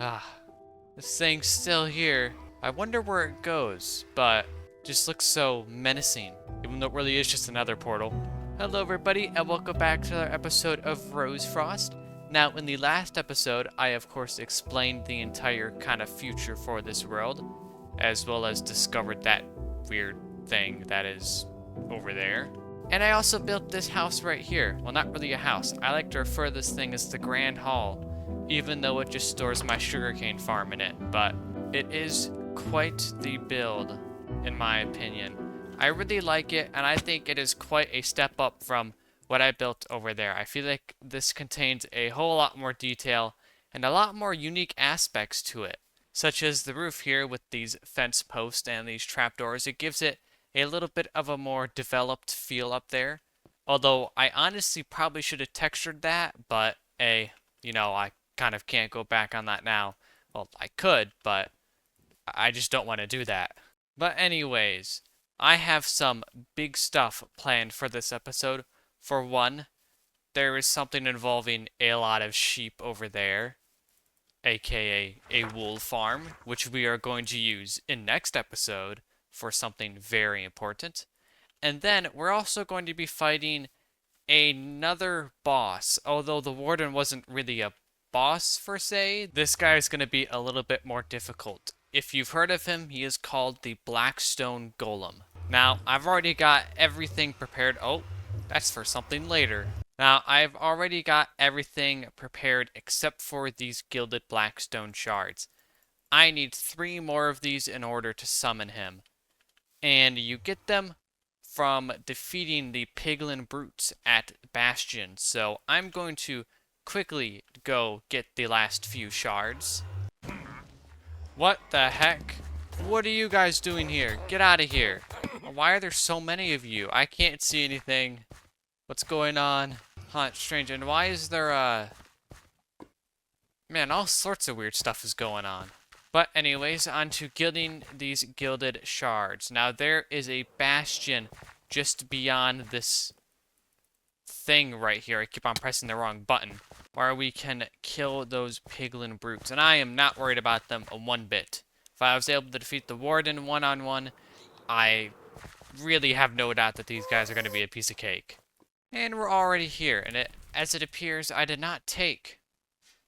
Ah, this thing's still here. I wonder where it goes, but just looks so menacing, even though it really is just another portal. Hello everybody, and welcome back to another episode of Rosefrost. Now, in the last episode, I of course explained the entire kind of future for this world, as well as discovered that weird thing that is over there. And I also built this house right here. Well, not really a house. I like to refer to this thing as the Grand Hall, even though it just stores my sugarcane farm in it. But it is quite the build, in my opinion. I really like it, and I think it is quite a step up from what I built over there. I feel like this contains a whole lot more detail and a lot more unique aspects to it, such as the roof here with these fence posts and these trapdoors. It gives it a little bit of a more developed feel up there. Although I honestly probably should have textured that, but I kind of can't go back on that now. Well, I could, but I just don't want to do that. But anyways, I have some big stuff planned for this episode. For one, there is something involving a lot of sheep over there, aka a wool farm, which we are going to use in next episode for something very important. And then we're also going to be fighting another boss. Although the warden wasn't really a boss per se, this guy is going to be a little bit more difficult. If you've heard of him, he is called the Blackstone Golem. Now, I've already got everything prepared. Oh, that's for something later. Now, I've already got everything prepared except for these gilded blackstone shards. I need 3 more of these in order to summon him. And you get them from defeating the piglin brutes at Bastion. So I'm going to quickly go get the last few shards. What the heck? What are you guys doing here? Get out of here. Why are there so many of you? I can't see anything. What's going on? Huh, it's strange. And why is there, man, all sorts of weird stuff is going on. But anyways, on to gilding these gilded shards. Now, there is a bastion just beyond this thing right here. I keep on pressing the wrong button. Where we can kill those piglin brutes. And I am not worried about them one bit. If I was able to defeat the warden one-on-one, I really have no doubt that these guys are going to be a piece of cake. And we're already here. And as it appears, I did not take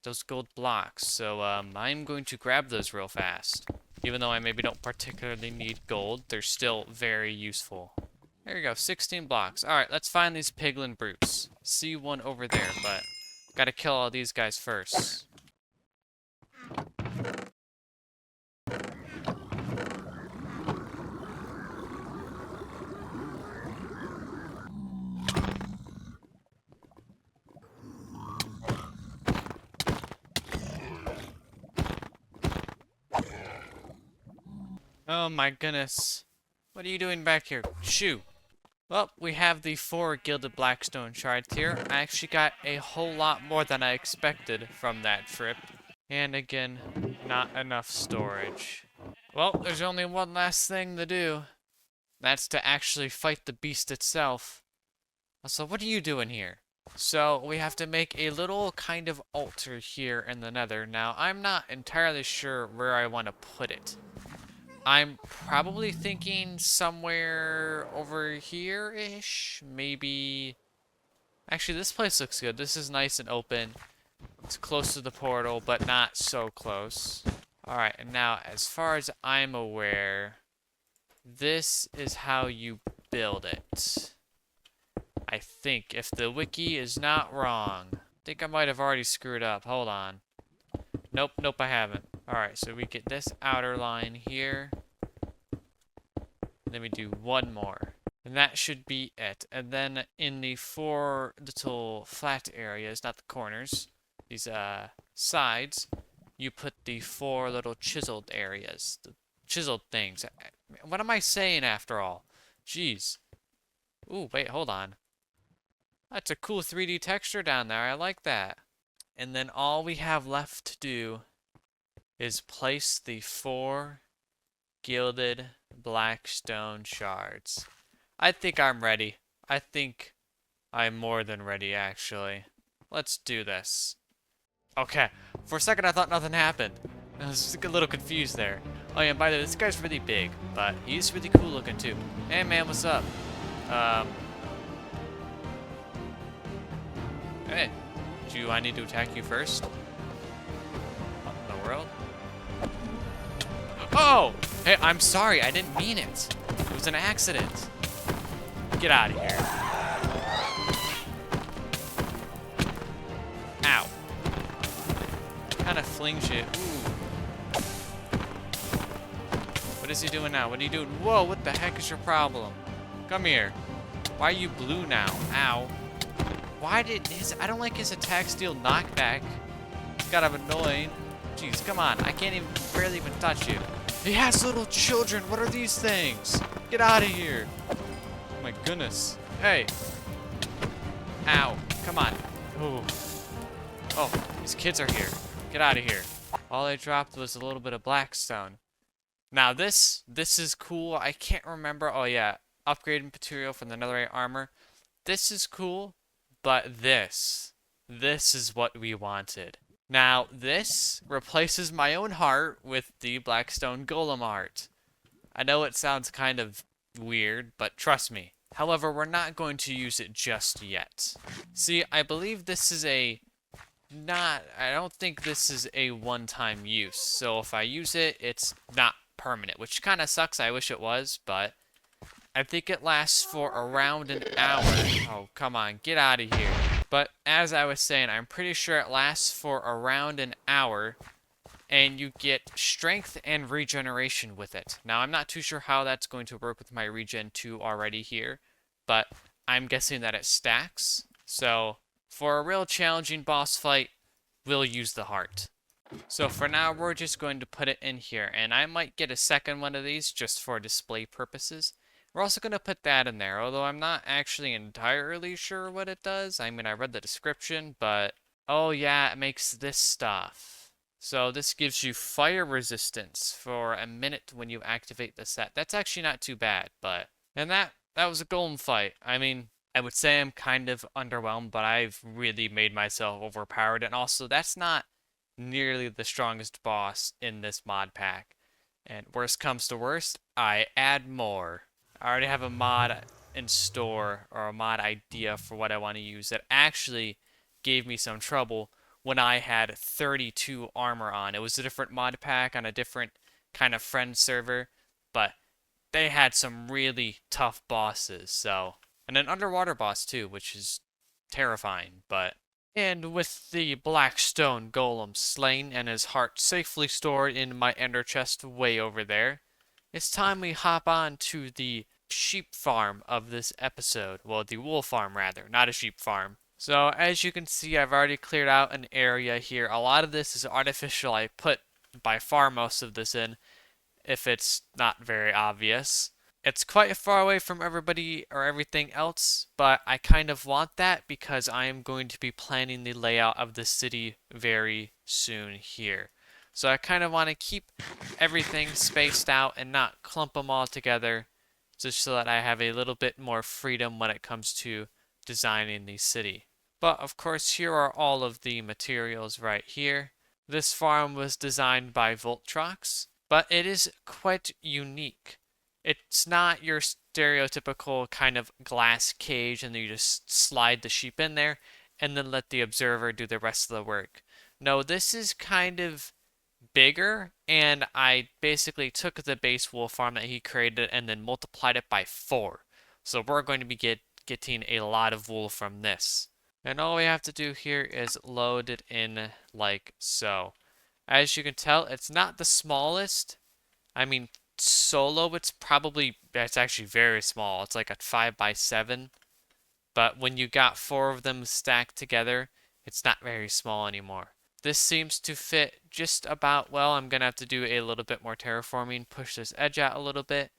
those gold blocks, so I'm going to grab those real fast. Even though I maybe don't particularly need gold, they're still very useful. There you go, 16 blocks. Alright, let's find these piglin brutes. See one over there, but gotta kill all these guys first. Oh my goodness. What are you doing back here? Shoo! Well, we have the 4 gilded blackstone shards here. I actually got a whole lot more than I expected from that trip. And again, not enough storage. Well, there's only one last thing to do. That's to actually fight the beast itself. So what are you doing here? So we have to make a little kind of altar here in the nether. Now, I'm not entirely sure where I want to put it. I'm probably thinking somewhere over here-ish. Maybe... Actually, this place looks good. This is nice and open. It's close to the portal, but not so close. Alright, and now, as far as I'm aware, this is how you build it. I think, if the wiki is not wrong. I think I might have already screwed up. Hold on. Nope, I haven't. Alright, so we get this outer line here. Then we do one more. And that should be it. And then in the 4 little flat areas, not the corners, these sides, you put the 4 little chiseled areas. The chiseled things. What am I saying after all? Jeez. Ooh, wait, hold on. That's a cool 3D texture down there. I like that. And then all we have left to do is place the 4 gilded blackstone shards. I think I'm ready. I think I'm more than ready, actually. Let's do this. Okay, For a second, I thought nothing happened. I was just a little confused there. Oh yeah, and by the way, this guy's really big, but he's really cool looking too. Hey man, what's up? Hey, do I need to attack you first? What in the world? Oh! Hey, I'm sorry, I didn't mean it. It was an accident. Get out of here. Ow. Kind of flings you. Ooh. What is he doing now? What are you doing? Whoa, what the heck is your problem? Come here. Why are you blue now? Ow. Why did his... I don't like his attack steal knockback. It's kind of annoying. Jeez, come on. I can't even... barely even touch you. He has little children. What are these things? Get out of here. Oh my goodness. Hey. Ow. Come on. Ooh. Oh, these kids are here. Get out of here. All I dropped was a little bit of Blackstone. Now this is cool. I can't remember. Oh yeah, upgraded material from the netherite armor. This is cool, but this is what we wanted. Now this replaces my own heart with the Blackstone Golem art. I know it sounds kind of weird, but trust me. However, we're not going to use it just yet. See, I believe this is I don't think this is a one-time use. So if I use it, it's not permanent, which kind of sucks. I wish it was, but I think it lasts for around an hour. Oh, come on, get out of here. But as I was saying, I'm pretty sure it lasts for around an hour, and you get strength and regeneration with it. Now, I'm not too sure how that's going to work with my regen 2 already here, but I'm guessing that it stacks. So for a real challenging boss fight, we'll use the heart. So for now, we're just going to put it in here, and I might get a second one of these just for display purposes. We're also going to put that in there, although I'm not actually entirely sure what it does. I mean, I read the description, but oh yeah, it makes this stuff. So this gives you fire resistance for a minute when you activate the set. That's actually not too bad, but... And that was a golem fight. I mean, I would say I'm kind of underwhelmed, but I've really made myself overpowered, and also that's not nearly the strongest boss in this mod pack. And worst comes to worst, I add more. I already have a mod in store, or a mod idea for what I want to use that actually gave me some trouble when I had 32 armor on. It was a different mod pack on a different kind of friend server, but they had some really tough bosses, so... And an underwater boss too, which is terrifying, but... And with the Blackstone Golem slain and his heart safely stored in my ender chest way over there, it's time we hop on to the sheep farm of this episode. Well, the wool farm rather, not a sheep farm. So as you can see, I've already cleared out an area here. A lot of this is artificial. I put by far most of this in, if it's not very obvious. It's quite far away from everybody or everything else, but I kind of want that because I am going to be planning the layout of the city very soon here. So I kind of want to keep everything spaced out and not clump them all together, just so that I have a little bit more freedom when it comes to designing the city. But of course, here are all of the materials right here. This farm was designed by Voltrox, but it is quite unique. It's not your stereotypical kind of glass cage and you just slide the sheep in there and then let the observer do the rest of the work. No, this is kind of bigger, and I basically took the base wool farm that he created and then multiplied it by 4. So we're going to be getting a lot of wool from this. And all we have to do here is load it in like so. As you can tell, it's not the smallest. I mean, solo, it's actually very small. It's like a 5x7. But when you got 4 of them stacked together, it's not very small anymore. This seems to fit just about well. I'm going to have to do a little bit more terraforming, push this edge out a little bit,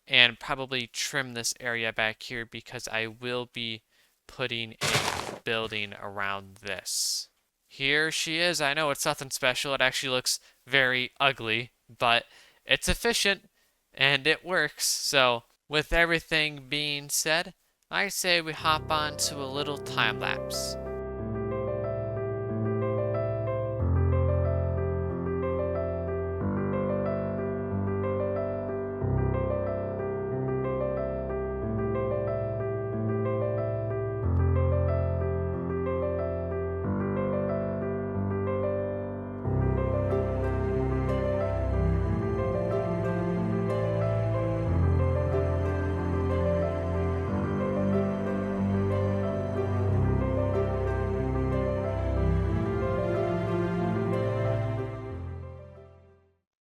and probably trim this area back here because I will be putting a building around this. Here she is. I know it's nothing special. It actually looks very ugly, but it's efficient and it works. So with everything being said, I say we hop on to a little time lapse.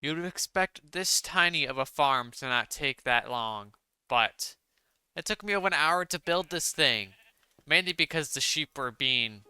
You would expect this tiny of a farm to not take that long, but it took me over an hour to build this thing, mainly because the sheep were being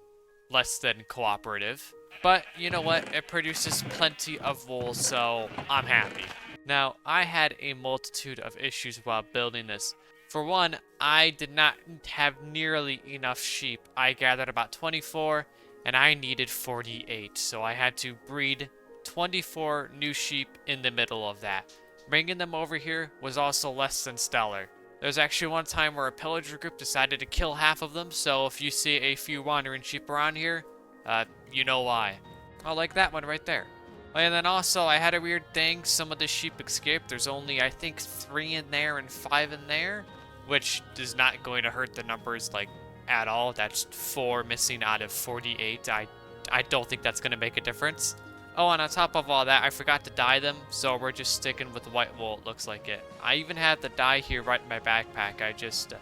less than cooperative. But you know what? It produces plenty of wool, so I'm happy. Now, I had a multitude of issues while building this. For one, I did not have nearly enough sheep. I gathered about 24, and I needed 48, so I had to breed 24 new sheep in the middle of that. Bringing them over here was also less than stellar. There's actually one time where a pillager group decided to kill half of them, so if you see a few wandering sheep around here, you know why. Oh, like that one right there. Oh, and then also, I had a weird thing. Some of the sheep escaped. There's only, I think, 3 in there and 5 in there, which is not going to hurt the numbers, like, at all. That's 4 missing out of 48. I don't think that's going to make a difference. Oh, and on top of all that, I forgot to dye them, so we're just sticking with white wool, it looks like it. I even had the dye here right in my backpack. I just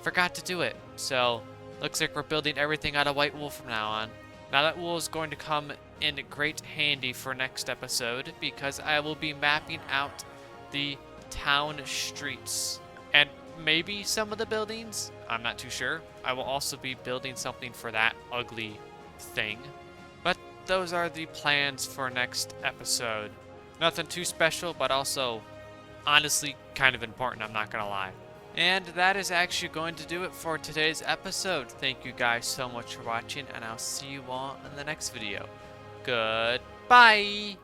forgot to do it. So, looks like we're building everything out of white wool from now on. Now that wool is going to come in great handy for next episode, because I will be mapping out the town streets and maybe some of the buildings. I'm not too sure. I will also be building something for that ugly thing. But those are the plans for next episode. Nothing too special, but also honestly kind of important, I'm not gonna lie. And that is actually going to do it for today's episode. Thank you guys so much for watching, and I'll see you all in the next video. Goodbye!